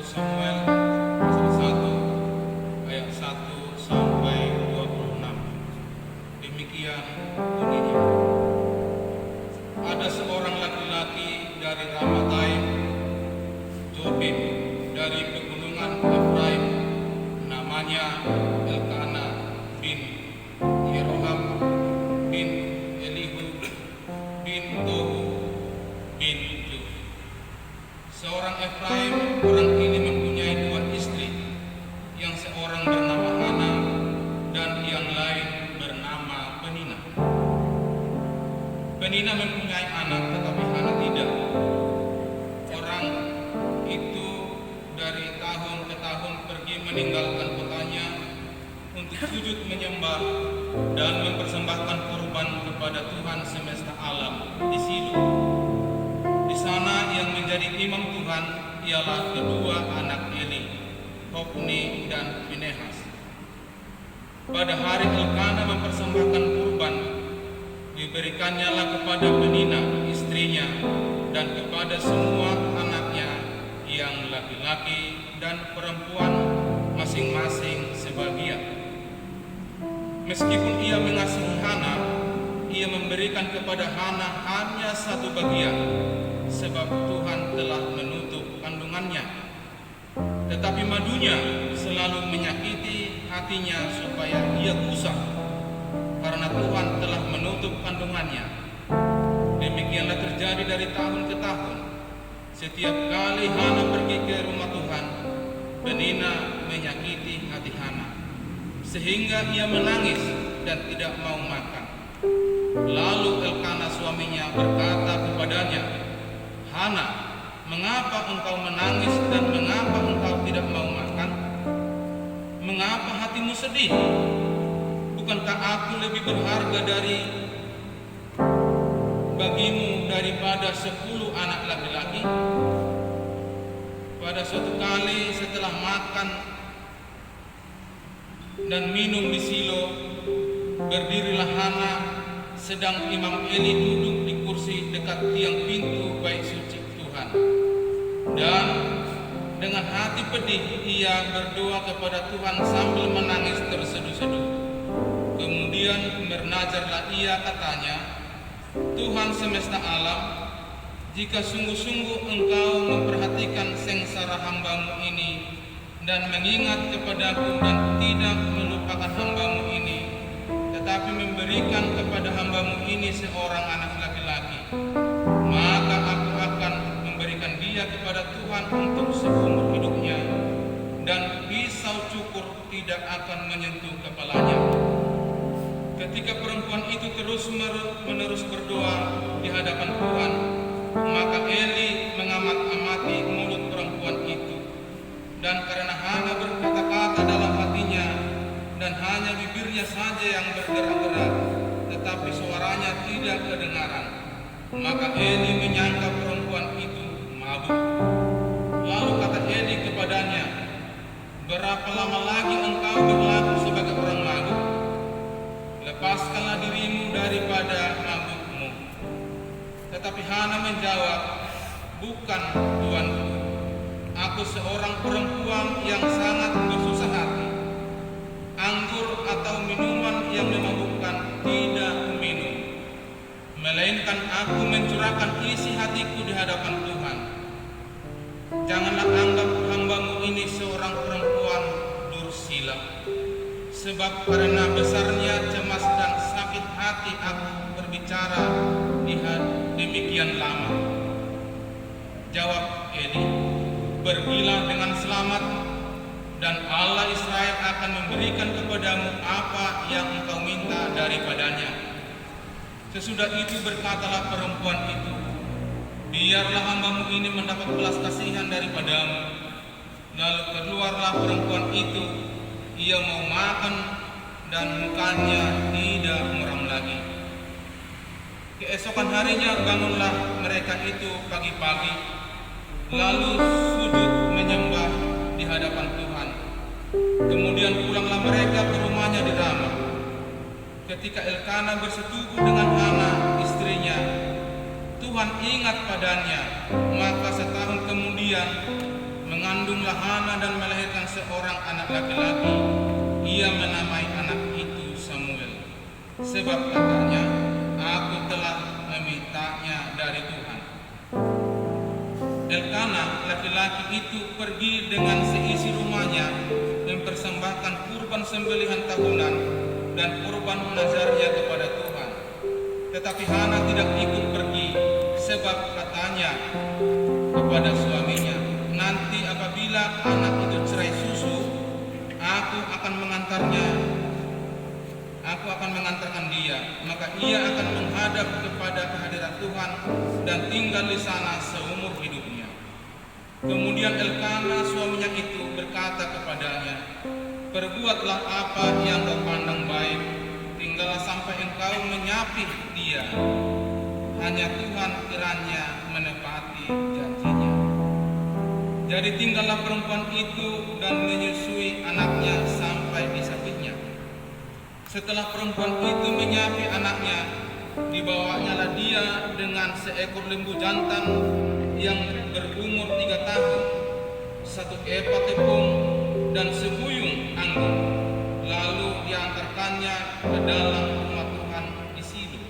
Samuel pasal 1 ayat 1 sampai 26. Demikian bunyinya. Ada seorang laki-laki dari Ramataim, Jobim, dari pegunungan Efraim, namanya Elkana bin Yeroham bin Elihu bin Tohu bin Juf. Seorang Efraim, orang ini mempunyai dua istri, yang seorang bernama Hana dan yang lain bernama Penina. Penina mempunyai anak, tetapi Hana tidak. Orang itu dari tahun ke tahun pergi meninggalkan kotanya untuk sujud menyembah dan mempersembahkan korban kepada Tuhan semesta alam di Silo. Di sana yang menjadi imam Tuhan ialah kedua anak Eli, Hofni dan Finehas. Pada hari Elkana mempersembahkan kurban, diberikannya kepada Penina istrinya dan kepada semua anaknya yang laki-laki dan perempuan masing-masing sebagian. Meskipun ia mengasihi Hana, ia memberikan kepada Hana hanya satu bagian, sebab Tuhan telah menutup kandungannya. Tetapi madunya selalu menyakiti hatinya supaya ia gusar, karena Tuhan telah menutup kandungannya. Demikianlah terjadi dari tahun ke tahun. Setiap kali Hana pergi ke rumah Tuhan, Penina menyakiti hati Hana, sehingga ia menangis dan tidak mau makan. Lalu Elkana suaminya berkata kepadanya, Hana, mengapa engkau menangis dan mengapa engkau tidak mau makan? Mengapa hatimu sedih? Bukankah aku lebih berharga bagimu daripada 10 anak laki-laki? Pada suatu kali setelah makan dan minum di Silo, berdirilah Hana sedang Imam Eli duduk di kursi dekat tiang pintu bait suci Tuhan. Dan dengan hati pedih ia berdoa kepada Tuhan sambil menangis terseduh-seduh. Kemudian bernajarlah ia, katanya, Tuhan semesta alam, jika sungguh-sungguh engkau memperhatikan sengsara hambamu ini dan mengingat kepadaku dan tidak melupakan hambamu ini, tetapi memberikan kepada hambamu ini seorang anak laki-laki, maka aku akan memberikan dia kepada Tuhan untuk seumur hidupnya, dan pisau cukur tidak akan menyentuh kepalanya. Ketika perempuan itu terus-menerus berdoa di hadapan Tuhan, maka Eli mengamat-amati mulut perempuan itu. Dan karena Hana berkata-kata dalam hatinya, dan hanya bibirnya saja yang bergerak-gerak, tetapi suaranya tidak kedengaran, maka Eli menyangka perempuan itu mabuk. Lalu kata Eli kepadanya, berapa lama lagi engkau berlaku sebagai orang mabuk? Lepaskanlah dirimu daripada mabukmu. Tetapi Hana menjawab, bukan, Tuanku, aku seorang perempuan yang sangat bersusah hati. Anggur atau minuman yang memabukkan tidak minum, melainkan aku mencurahkan isi hatiku di hadapan Tuhan. Janganlah anggap hambamu ini seorang perempuan dursila, sebab karena besarnya cemas dan sakit hati aku berbicara demikian lama. Jawab Eli, pergilah dengan selamat, dan Allah Israel akan memberikan kepadamu apa yang engkau minta daripadanya. Sesudah itu berkatalah perempuan itu, biarlah hambamu ini mendapat belas kasihan daripadamu. Lalu keluarlah perempuan itu, ia mau makan dan mukanya tidak muram lagi. Keesokan harinya bangunlah mereka itu pagi-pagi, lalu sujud menyembah di hadapan Tuhan. Kemudian pulanglah mereka ke rumahnya di Rama. Ketika Elkana bersetubuh dengan Hana istrinya, Tuhan ingat padanya, maka setahun kemudian mengandunglah Hana dan melahirkan seorang anak laki-laki. Ia menamai anak itu Samuel, sebab katanya, aku telah memintanya dari Tuhan. Elkana laki-laki itu pergi dengan seisi rumahnya mempersembahkan kurban sembelihan tahunan dan kurban nazarnya kepada Tuhan. Tetapi Hana tidak ikut pergi, sebab katanya kepada suaminya, nanti apabila anak itu cerai susu, aku akan mengantarkan dia, maka ia akan menghadap kepada kehadiran Tuhan dan tinggal di sana seumur hidupnya. Kemudian Elkana suaminya itu berkata kepadanya, perbuatlah apa yang kau pandang baik, tinggallah sampai engkau menyapi dia. Hanya Tuhan kiranya menepati janjinya. Jadi tinggallah perempuan itu dan menyusui anaknya sampai disapinya. Setelah perempuan itu menyapi anaknya, dibawanyalah dia dengan seekor lembu jantan yang berumur 3 tahun, 1 epa tepung dan sebuyung anggur. Lalu diantarkannya ke dalam rumah Tuhan di Silo.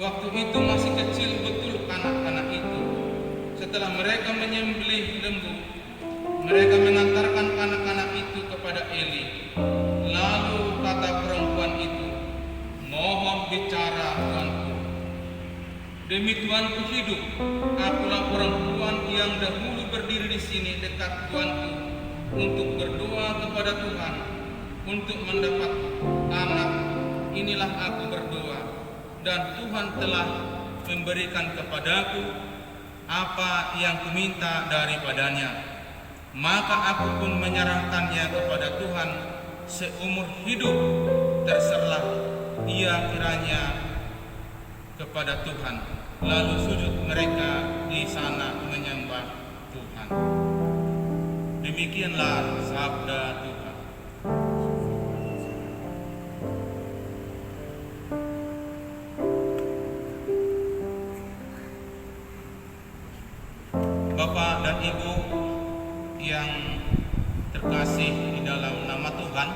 Waktu itu masih kecil betul anak-anak itu. Setelah mereka menyembelih lembu, mereka mengantarkan anak-anak itu kepada Eli. Lalu kata perempuan itu, mohon bicara Tuanku. Demi Tuanku hidup, akulah perempuan yang dahulu berdiri di sini dekat Tuanku untuk berdoa kepada Tuhan untuk mendapat anak. Inilah aku berdoa, dan Tuhan telah memberikan kepadaku apa yang kuminta daripadanya. Maka aku pun menyerahkannya kepada Tuhan seumur hidup, terserah ia kiranya kepada Tuhan. Lalu sujud mereka di sana menyembah Tuhan. Demikianlah sabda Tuhan. Bapak dan Ibu yang terkasih di dalam nama Tuhan,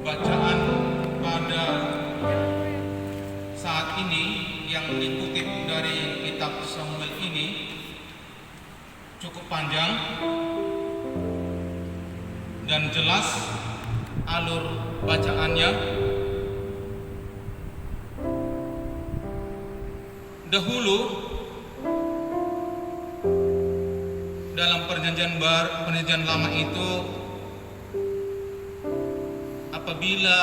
bacaan pada saat ini yang dikutip dari kitab Samuel ini cukup panjang dan jelas alur bacaannya. Dahulu dalam perjanjian lama itu, apabila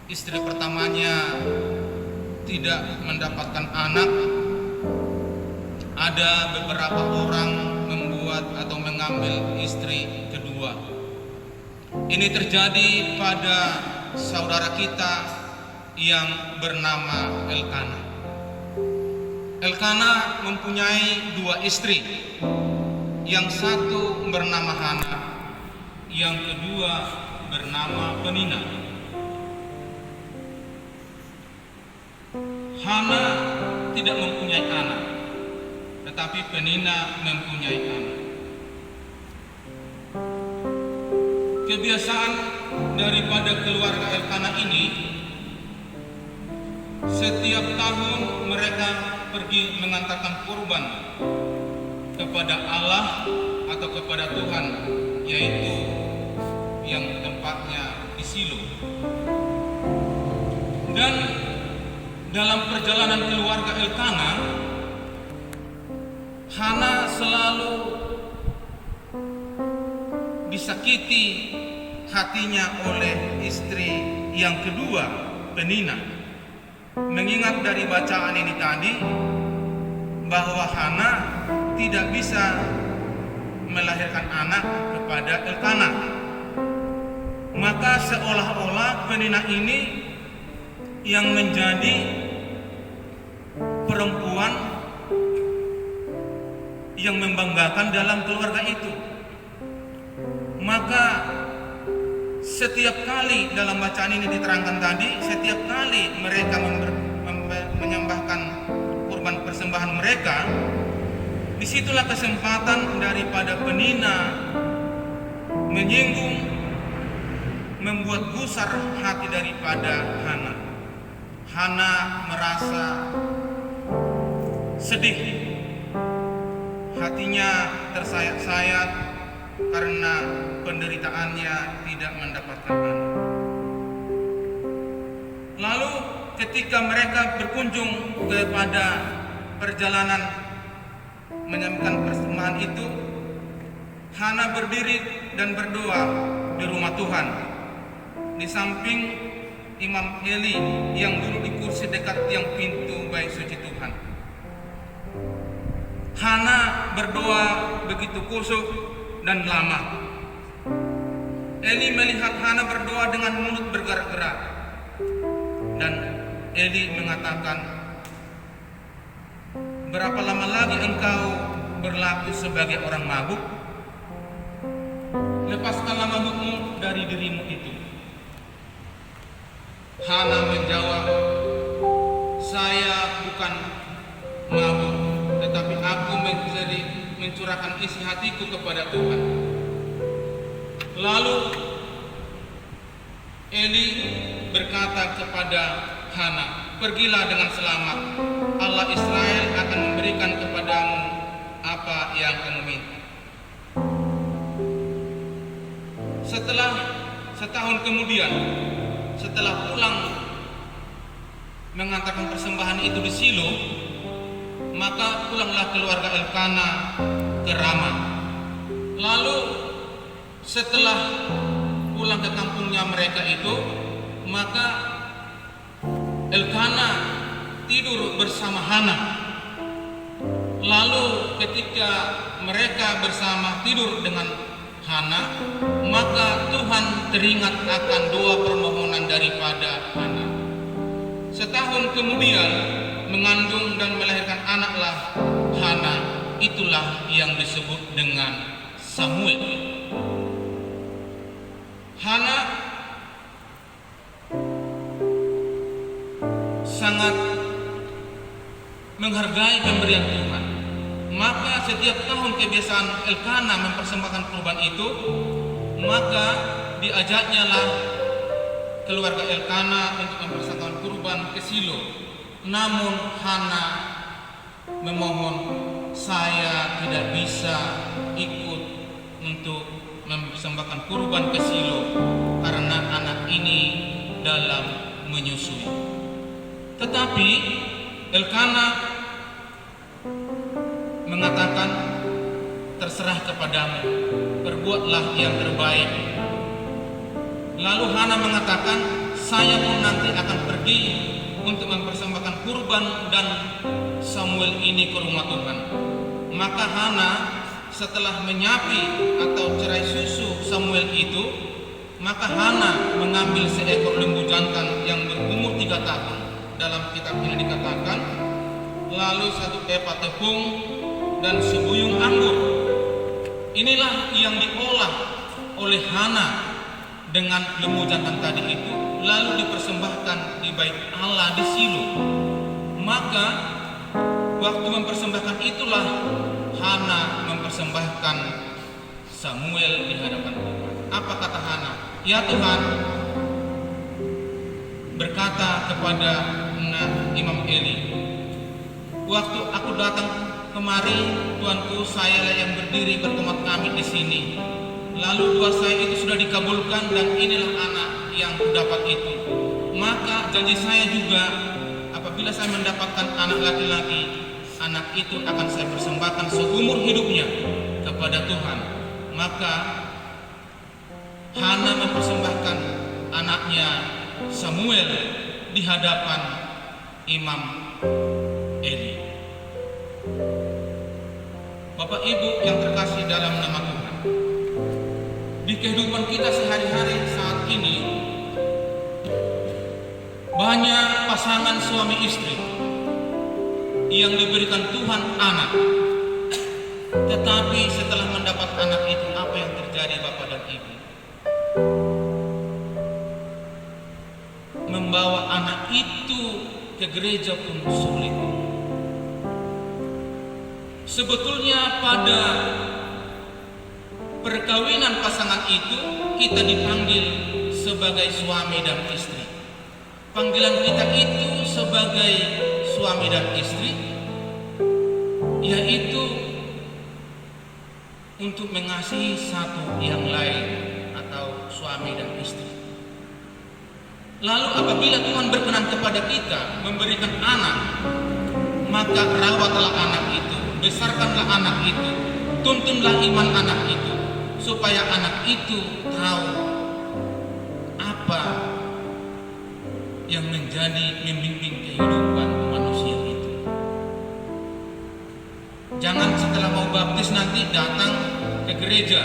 istri pertamanya tidak mendapatkan anak, ada beberapa orang membuat atau mengambil istri kedua. Ini terjadi pada saudara kita yang bernama Elkana. Elkana mempunyai 2 istri. Yang satu bernama Hana, yang kedua bernama Penina. Hana tidak mempunyai anak, tetapi Penina mempunyai anak. Kebiasaan daripada keluarga Elkana ini, setiap tahun mereka pergi mengantarkan kurban kepada Allah atau kepada Tuhan, yaitu yang tempatnya di Silo. Dan dalam perjalanan keluarga Elkana, Hana selalu disakiti hatinya oleh istri yang kedua, Penina. Mengingat dari bacaan ini tadi bahwa Hana tidak bisa melahirkan anak kepada Elkana, maka seolah-olah Penina ini yang menjadi perempuan yang membanggakan dalam keluarga itu. Maka setiap kali dalam bacaan ini diterangkan tadi, setiap kali mereka menyembahkan kurban persembahan mereka, Disitulah kesempatan daripada penina menyinggung, membuat gusar hati daripada Hana. Hana merasa sedih, hatinya tersayat-sayat karena penderitaannya tidak mendapatkan anak. Lalu ketika mereka berkunjung kepada perjalanan menyampaikan persembahan itu, Hana berdiri dan berdoa di rumah Tuhan di samping Imam Eli yang duduk di kursi dekat tiang pintu bait suci Tuhan. Hana berdoa begitu khusyuk dan lama. Eli melihat Hana berdoa dengan mulut bergerak-gerak, dan Eli mengatakan, "Berapa lama lagi engkau berlaku sebagai orang mabuk? Lepaskanlah mabukmu dari dirimu itu." Hana menjawab, "Saya bukan mabuk, tetapi aku mencurahkan isi hatiku kepada Tuhan." Lalu Eli berkata kepada Hana, "Pergilah dengan selamat. Allah Israel akan memberikan kepadamu apa yang kamu minta." Setelah setahun kemudian, setelah pulang mengantarkan persembahan itu di Silo, maka pulanglah keluarga Elkana ke Rama. Lalu setelah pulang ke kampungnya mereka itu, maka Elkana tidur bersama Hana. Lalu ketika mereka bersama tidur dengan Hana, maka Tuhan teringat akan doa permohonan daripada Hana. Setahun kemudian mengandung dan melahirkan anaklah Hana. Itulah yang disebut dengan Samuel. Hana sangat menghargai pemberian Tuhan. Maka setiap tahun kebiasaan Elkana mempersembahkan kurban itu, maka diajaknya lah keluarga Elkana untuk mempersembahkan kurban ke Silo. Namun Hana memohon, "Saya tidak bisa ikut untuk mempersembahkan kurban ke Silo karena anak ini dalam menyusui." Tetapi Elkana mengatakan, "Terserah kepadamu, perbuatlah yang terbaik." Lalu Hana mengatakan, "Saya pun nanti akan pergi untuk mempersembahkan kurban dan Samuel ini ke rumah Tuhan." Maka Hana setelah menyapi atau cerai susu Samuel itu, maka Hana mengambil seekor lembu jantan yang berumur 3 tahun. Dalam kitab ini dikatakan, lalu 1 epa tepung dan sebuyung anggur. Inilah yang diolah oleh Hana dengan lembu jantan tadi itu, lalu dipersembahkan di bait Allah di Silo. Maka waktu mempersembahkan itulah Hana mempersembahkan Samuel di hadapan Tuhan. Apa kata Hana? "Ya Tuhan," berkata kepada Imam Eli, "Waktu aku datang kemari, Tuanku, sayalah yang berdiri bertomat kami di sini. Lalu doa saya itu sudah dikabulkan dan inilah anak yang kudapat itu. Maka janji saya juga, apabila saya mendapatkan anak laki-laki, anak itu akan saya persembahkan seumur hidupnya kepada Tuhan." Maka Hana mempersembahkan anaknya Samuel di hadapan Imam Eli. Bapak Ibu yang terkasih dalam nama Tuhan, di kehidupan kita sehari-hari saat ini, banyak pasangan suami istri yang diberikan Tuhan anak, tetapi setelah mendapat anak itu, apa yang terjadi Bapak dan Ibu? Membawa anak itu ke gereja pun sulit. Sebetulnya pada perkawinan pasangan itu kita dipanggil sebagai suami dan istri. Panggilan kita itu sebagai suami dan istri yaitu untuk mengasihi satu yang lain atau suami dan istri. Lalu apabila Tuhan berkenan kepada kita memberikan anak, maka rawatlah anak itu, besarkanlah anak itu, tuntunlah iman anak itu, supaya anak itu tahu apa yang menjadi membimbing kehidupan manusia itu. Jangan setelah mau baptis nanti datang ke gereja,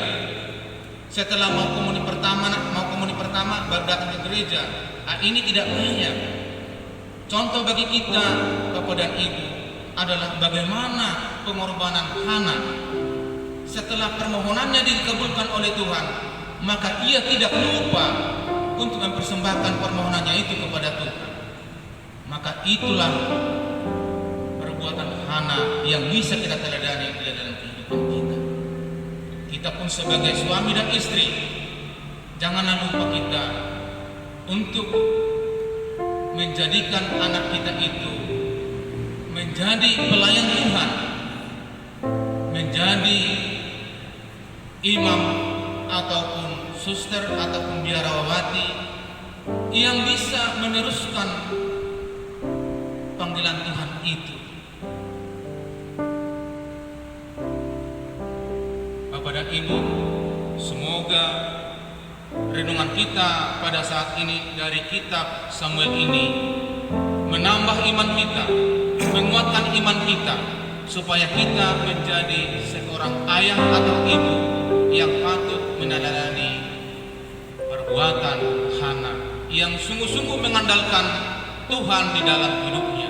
setelah mau komuni pertama baru datang ke gereja. Ini tidak layak. Contoh bagi kita, Bapak dan Ibu, adalah bagaimana pengorbanan Hana. Setelah permohonannya dikabulkan oleh Tuhan, maka ia tidak lupa untuk mempersembahkan permohonannya itu kepada Tuhan. Maka itulah perbuatan Hana yang bisa kita teladani di dalam kehidupan kita. Kita pun sebagai suami dan istri, janganlah lupa kita untuk menjadikan anak kita itu menjadi pelayan Tuhan, menjadi imam ataupun suster ataupun biarawati yang bisa meneruskan panggilan Tuhan itu. Bapak dan Ibu, semoga renungan kita pada saat ini dari kitab Samuel ini menambah iman kita, menguatkan iman kita, supaya kita menjadi seorang ayah atau ibu yang patut meneladani perbuatan Hana yang sungguh-sungguh mengandalkan Tuhan di dalam hidupnya.